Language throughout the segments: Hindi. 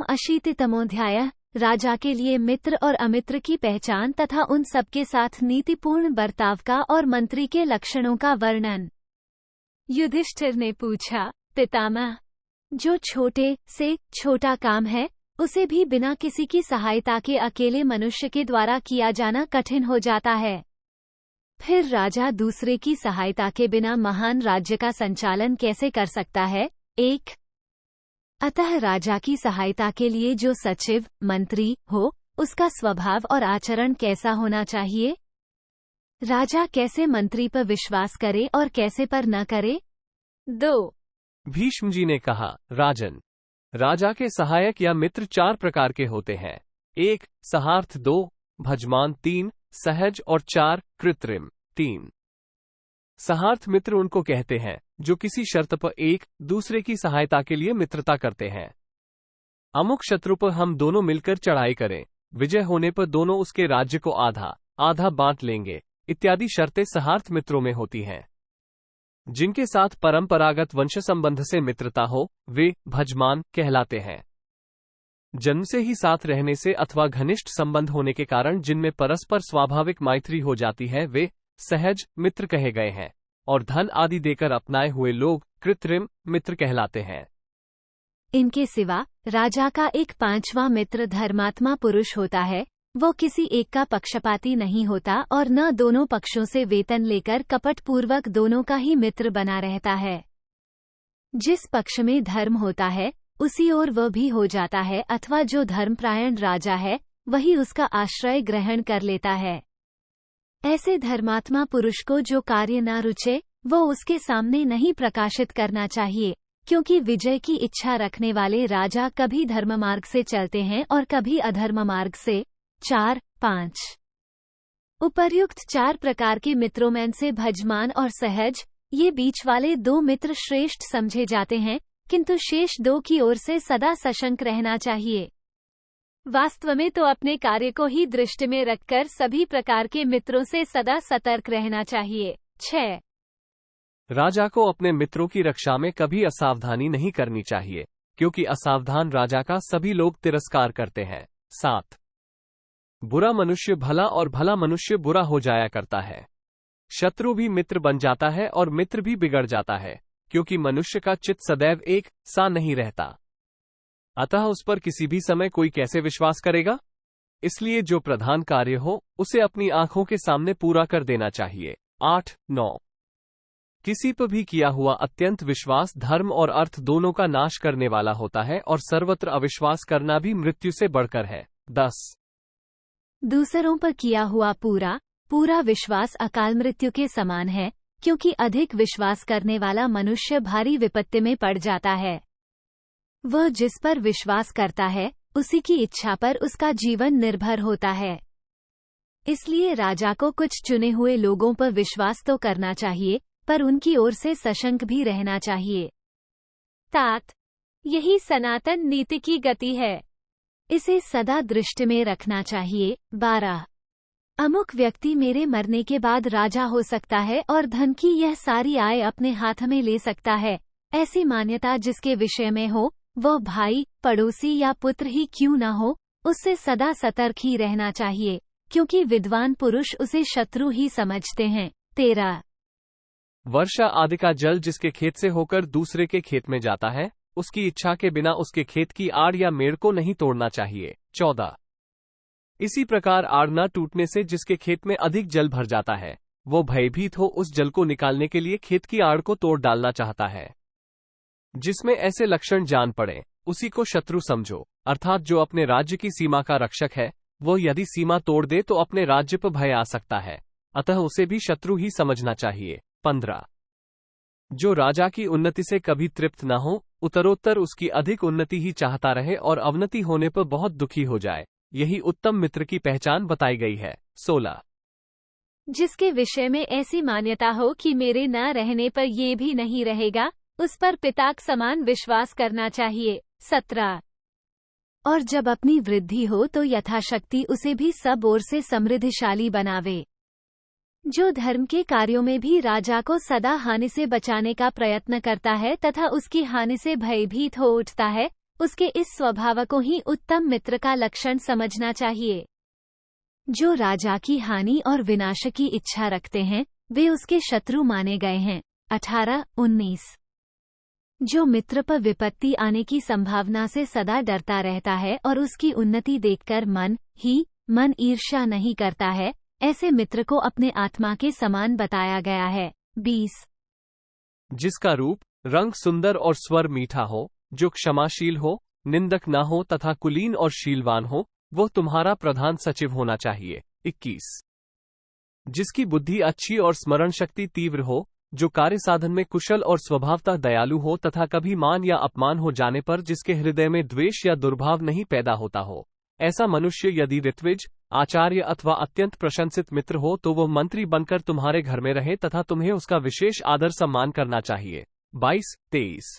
एवं 80तमोऽध्याय राजा के लिए मित्र और अमित्र की पहचान तथा उन सबके साथ नीतिपूर्ण बर्ताव का और मंत्री के लक्षणों का वर्णन। युधिष्ठिर ने पूछा, पितामह, जो छोटे से छोटा काम है उसे भी बिना किसी की सहायता के अकेले मनुष्य के द्वारा किया जाना कठिन हो जाता है, फिर राजा दूसरे की सहायता के बिना महान राज्य का संचालन कैसे कर सकता है? 1। अतः राजा की सहायता के लिए जो सचिव मंत्री हो उसका स्वभाव और आचरण कैसा होना चाहिए? राजा कैसे मंत्री पर विश्वास करे और कैसे पर न करे? 2। भीष्म जी ने कहा, राजन, राजा के सहायक या मित्र 4 प्रकार के होते हैं। 1. सहार्थ, 2. भजमान, 3. सहज और 4. कृत्रिम। 3. सहार्थ मित्र उनको कहते हैं जो किसी शर्त पर एक दूसरे की सहायता के लिए मित्रता करते हैं। अमुक शत्रु पर हम दोनों मिलकर चढ़ाई करें, विजय होने पर दोनों उसके राज्य को आधा आधा बांट लेंगे, इत्यादि शर्तें सहार्थ मित्रों में होती हैं। जिनके साथ परंपरागत वंश संबंध से मित्रता हो वे भजमान कहलाते हैं। जन्म से ही साथ रहने से अथवा घनिष्ठ संबंध होने के कारण जिनमें परस्पर स्वाभाविक मैत्री हो जाती है वे सहज मित्र कहे गए हैं, और धन आदि देकर अपनाए हुए लोग कृत्रिम मित्र कहलाते हैं। इनके सिवा राजा का एक 5वां मित्र धर्मात्मा पुरुष होता है। वो किसी एक का पक्षपाती नहीं होता और न दोनों पक्षों से वेतन लेकर कपट पूर्वक दोनों का ही मित्र बना रहता है। जिस पक्ष में धर्म होता है उसी ओर वह भी हो जाता है, अथवा जो धर्मपरायण राजा है वही उसका आश्रय ग्रहण कर लेता है। ऐसे धर्मात्मा पुरुष को जो कार्य न रुचे वो उसके सामने नहीं प्रकाशित करना चाहिए, क्योंकि विजय की इच्छा रखने वाले राजा कभी धर्म मार्ग से चलते हैं और कभी अधर्म मार्ग से। 4-5 उपर्युक्त 4 प्रकार के मित्रों में से भजमान और सहज ये बीच वाले 2 मित्र श्रेष्ठ समझे जाते हैं, किंतु शेष 2 की ओर से सदा सशंक रहना चाहिए। वास्तव में तो अपने कार्य को ही दृष्टि में रखकर सभी प्रकार के मित्रों से सदा सतर्क रहना चाहिए। 6 राजा को अपने मित्रों की रक्षा में कभी असावधानी नहीं करनी चाहिए, क्योंकि असावधान राजा का सभी लोग तिरस्कार करते हैं। 7 बुरा मनुष्य भला और भला मनुष्य बुरा हो जाया करता है। शत्रु भी मित्र बन जाता है और मित्र भी बिगड़ जाता है, क्योंकि मनुष्य का चित्त सदैव एक सा नहीं रहता। अतः उस पर किसी भी समय कोई कैसे विश्वास करेगा? इसलिए जो प्रधान कार्य हो उसे अपनी आंखों के सामने पूरा कर देना चाहिए। 8-9 किसी पर भी किया हुआ अत्यंत विश्वास धर्म और अर्थ दोनों का नाश करने वाला होता है, और सर्वत्र अविश्वास करना भी मृत्यु से बढ़कर है। 10 दूसरों पर किया हुआ पूरा विश्वास अकाल मृत्यु के समान है, क्योंकि अधिक विश्वास करने वाला मनुष्य भारी विपत्ति में पड़ जाता है। वह जिस पर विश्वास करता है उसी की इच्छा पर उसका जीवन निर्भर होता है। इसलिए राजा को कुछ चुने हुए लोगों पर विश्वास तो करना चाहिए, पर उनकी ओर से सशंक भी रहना चाहिए। तात यही सनातन नीति की गति है, इसे सदा दृष्टि में रखना चाहिए। 12 अमुक व्यक्ति मेरे मरने के बाद राजा हो सकता है और धन की यह सारी आय अपने हाथ में ले सकता है, ऐसी मान्यता जिसके विषय में हो वह भाई पड़ोसी या पुत्र ही क्यों न हो, उससे सदा सतर्क ही रहना चाहिए, क्योंकि विद्वान पुरुष उसे शत्रु ही समझते हैं। 13 वर्षा आदि का जल जिसके खेत से होकर दूसरे के खेत में जाता है उसकी इच्छा के बिना उसके खेत की आड़ या मेड़ को नहीं तोड़ना चाहिए। 14 इसी प्रकार आड़ न टूटने से जिसके खेत में अधिक जल भर जाता है वो भयभीत हो उस जल को निकालने के लिए खेत की आड़ को तोड़ डालना चाहता है। जिसमें ऐसे लक्षण जान पड़े उसी को शत्रु समझो, अर्थात जो अपने राज्य की सीमा का रक्षक है वो यदि सीमा तोड़ दे तो अपने राज्य पर भय आ सकता है, अतः उसे भी शत्रु ही समझना चाहिए। 15 जो राजा की उन्नति से कभी तृप्त न हो, उत्तरोत्तर उसकी अधिक उन्नति ही चाहता रहे और अवनति होने पर बहुत दुखी हो जाए, यही उत्तम मित्र की पहचान बताई गई है। 16 जिसके विषय में ऐसी मान्यता हो कि मेरे न रहने पर ये भी नहीं रहेगा, उस पर पिताक समान विश्वास करना चाहिए। 17 और जब अपनी वृद्धि हो तो यथाशक्ति उसे भी सब ओर से समृद्धिशाली बनावे। जो धर्म के कार्यों में भी राजा को सदा हानि से बचाने का प्रयत्न करता है तथा उसकी हानि से भयभीत हो उठता है, उसके इस स्वभाव को ही उत्तम मित्र का लक्षण समझना चाहिए। जो राजा की हानि और विनाश की इच्छा रखते हैं वे उसके शत्रु माने गए हैं। 18-19। जो मित्र पर विपत्ति आने की संभावना से सदा डरता रहता है और उसकी उन्नति देखकर मन ईर्ष्या नहीं करता है, ऐसे मित्र को अपने आत्मा के समान बताया गया है। 20। जिसका रूप रंग सुंदर और स्वर मीठा हो, जो क्षमाशील हो, निंदक न हो तथा कुलीन और शीलवान हो, वो तुम्हारा प्रधान सचिव होना चाहिए। 21। जिसकी बुद्धि अच्छी और स्मरण शक्ति तीव्र हो, जो कार्य साधन में कुशल और स्वभावतः दयालु हो तथा कभी मान या अपमान हो जाने पर जिसके हृदय में द्वेष या दुर्भाव नहीं पैदा होता हो, ऐसा मनुष्य यदि ऋत्विज, आचार्य अथवा अत्यंत प्रशंसित मित्र हो तो वह मंत्री बनकर तुम्हारे घर में रहे तथा तुम्हें उसका विशेष आदर सम्मान करना चाहिए। 22-23।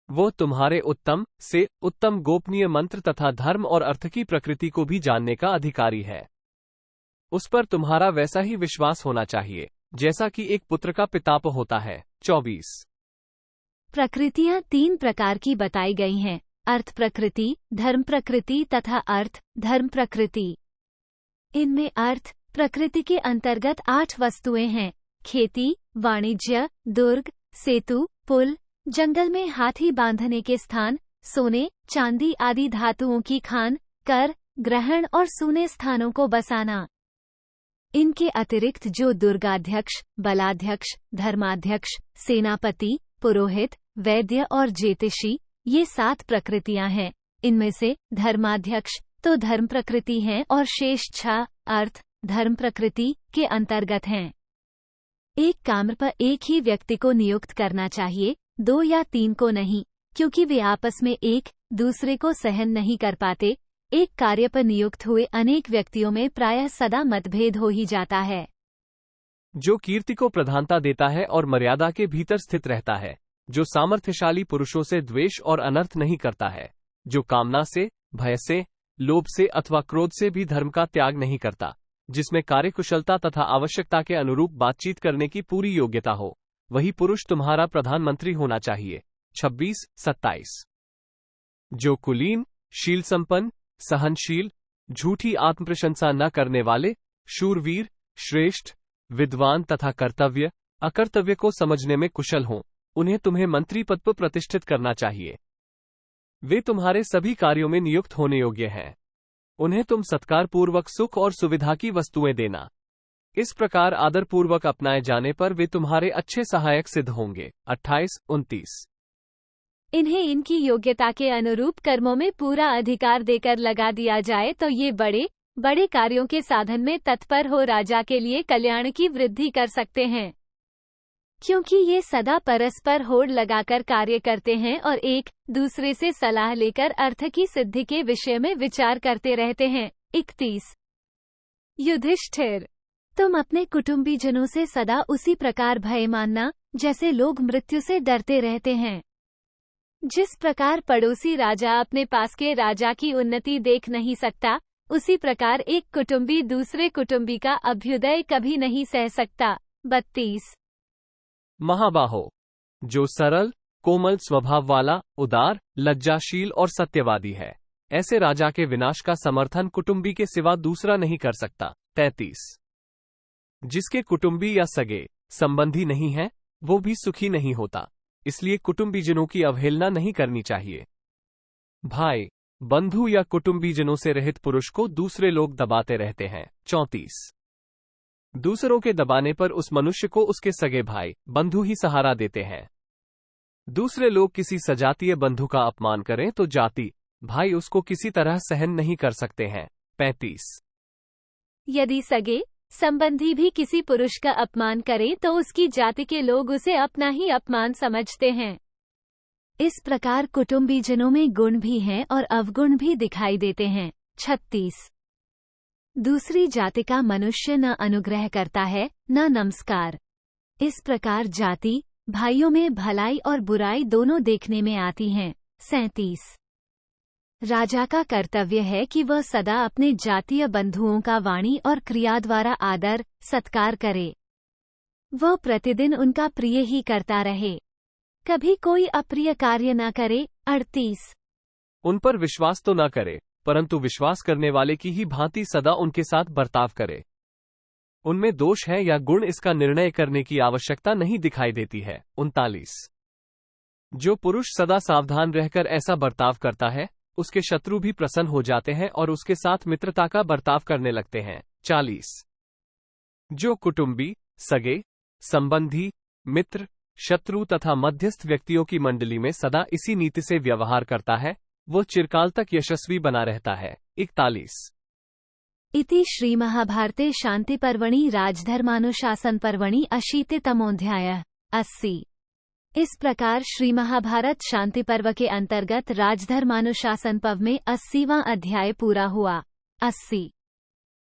वो तुम्हारे उत्तम से उत्तम गोपनीय मंत्र तथा धर्म और अर्थ की प्रकृति को भी जानने का अधिकारी है। उस पर तुम्हारा वैसा ही विश्वास होना चाहिए जैसा कि एक पुत्र का पिताप होता है। 24। प्रकृतियां 3 प्रकार की बताई गई हैं: अर्थ प्रकृति, धर्म प्रकृति तथा अर्थ धर्म प्रकृति। इनमें अर्थ प्रकृति के अंतर्गत 8 वस्तुएं हैं: खेती, वाणिज्य, दुर्ग, सेतु, पुल, जंगल में हाथी बांधने के स्थान, सोने चांदी आदि धातुओं की खान, कर ग्रहण और सूने स्थानों को बसाना। इनके अतिरिक्त जो दुर्गाध्यक्ष, बलाध्यक्ष, धर्माध्यक्ष, सेनापति, पुरोहित, वैद्य और ज्योतिषी, ये 7 प्रकृतियां हैं। इनमें से धर्माध्यक्ष तो धर्म प्रकृति हैं और शेष 6 अर्थ धर्म प्रकृति के अंतर्गत हैं। एक काम पर एक ही व्यक्ति को नियुक्त करना चाहिए, 2 या 3 को नहीं, क्योंकि वे आपस में एक दूसरे को सहन नहीं कर पाते। एक कार्य पर नियुक्त हुए अनेक व्यक्तियों में प्रायः सदा मतभेद हो ही जाता है। जो कीर्ति को प्रधानता देता है और मर्यादा के भीतर स्थित रहता है, जो सामर्थ्यशाली पुरुषों से द्वेष और अनर्थ नहीं करता है, जो कामना से, भय से, लोभ से अथवा क्रोध से भी धर्म का त्याग नहीं करता, जिसमें कार्यकुशलता तथा आवश्यकता के अनुरूप बातचीत करने की पूरी योग्यता हो, वही पुरुष तुम्हारा प्रधानमंत्री होना चाहिए। 26-27। जो कुलीन, शील संपन्न, सहनशील, झूठी आत्मप्रशंसा न करने वाले, शूरवीर, श्रेष्ठ, विद्वान तथा कर्तव्य अकर्तव्य को समझने में कुशल हों, उन्हें तुम्हें मंत्री पद पर प्रतिष्ठित करना चाहिए। वे तुम्हारे सभी कार्यों में नियुक्त होने योग्य हैं। उन्हें तुम सत्कार पूर्वक सुख और सुविधा की वस्तुएं देना। इस प्रकार आदरपूर्वक अपनाए जाने पर वे तुम्हारे अच्छे सहायक सिद्ध होंगे। 28-29। इन्हें इनकी योग्यता के अनुरूप कर्मों में पूरा अधिकार देकर लगा दिया जाए तो ये बड़े बड़े कार्यों के साधन में तत्पर हो राजा के लिए कल्याण की वृद्धि कर सकते हैं, क्योंकि ये सदा परस्पर होड़ लगाकर कार्य करते हैं और एक दूसरे से सलाह लेकर अर्थ की सिद्धि के विषय में विचार करते रहते हैं। 31। युधिष्ठिर, तुम अपने कुटुंबीजनों से सदा उसी प्रकार भय मानना जैसे लोग मृत्यु से डरते रहते हैं। जिस प्रकार पड़ोसी राजा अपने पास के राजा की उन्नति देख नहीं सकता, उसी प्रकार एक कुटुंबी दूसरे कुटुंबी का अभ्युदय कभी नहीं सह सकता। 32। महाबाहो, जो सरल, कोमल स्वभाव वाला, उदार, लज्जाशील और सत्यवादी है, ऐसे राजा के विनाश का समर्थन कुटुंबी के सिवा दूसरा नहीं कर सकता। 33। जिसके कुटुंबी या सगे संबंधी नहीं है, वो भी सुखी नहीं होता, इसलिए कुटुंबीजनों की अवहेलना नहीं करनी चाहिए। भाई, बंधु या कुटुंबीजनों से रहित पुरुष को दूसरे लोग दबाते रहते हैं। 34। दूसरों के दबाने पर उस मनुष्य को उसके सगे भाई, बंधु ही सहारा देते हैं। दूसरे लोग किसी सजातीय बंधु का अपमान करें तो जाति, भाई उसको किसी तरह सहन नहीं कर सकते हैं। 35। यदि सगे संबंधी भी किसी पुरुष का अपमान करें तो उसकी जाति के लोग उसे अपना ही अपमान समझते हैं। इस प्रकार कुटुंबीजनों में गुण भी हैं और अवगुण भी दिखाई देते हैं। 36। दूसरी जाति का मनुष्य न अनुग्रह करता है न नमस्कार। इस प्रकार जाति भाइयों में भलाई और बुराई दोनों देखने में आती हैं। 37। राजा का कर्तव्य है कि वह सदा अपने जातीय बंधुओं का वाणी और क्रिया द्वारा आदर सत्कार करे। वह प्रतिदिन उनका प्रिय ही करता रहे, कभी कोई अप्रिय कार्य न करे। 38। उन पर विश्वास तो न करे, परंतु विश्वास करने वाले की ही भांति सदा उनके साथ बर्ताव करे। उनमें दोष है या गुण, इसका निर्णय करने की आवश्यकता नहीं दिखाई देती है। 39। जो पुरुष सदा सावधान रहकर ऐसा बर्ताव करता है, उसके शत्रु भी प्रसन्न हो जाते हैं और उसके साथ मित्रता का बर्ताव करने लगते हैं। 40। जो कुटुंबी, सगे, संबंधी, मित्र, शत्रु तथा मध्यस्थ व्यक्तियों की मंडली में सदा इसी नीति से व्यवहार करता है, वो चिरकाल तक यशस्वी बना रहता है। 41। इति श्रीमहाभारते शान्तिपर्वणि राजधर्मानुशासनपर्वणि 80तमोऽध्यायः। 80। इस प्रकार श्री महाभारत शांति पर्व के अंतर्गत राजधर्मानुशासन पर्व में 80वां अध्याय पूरा हुआ। 80।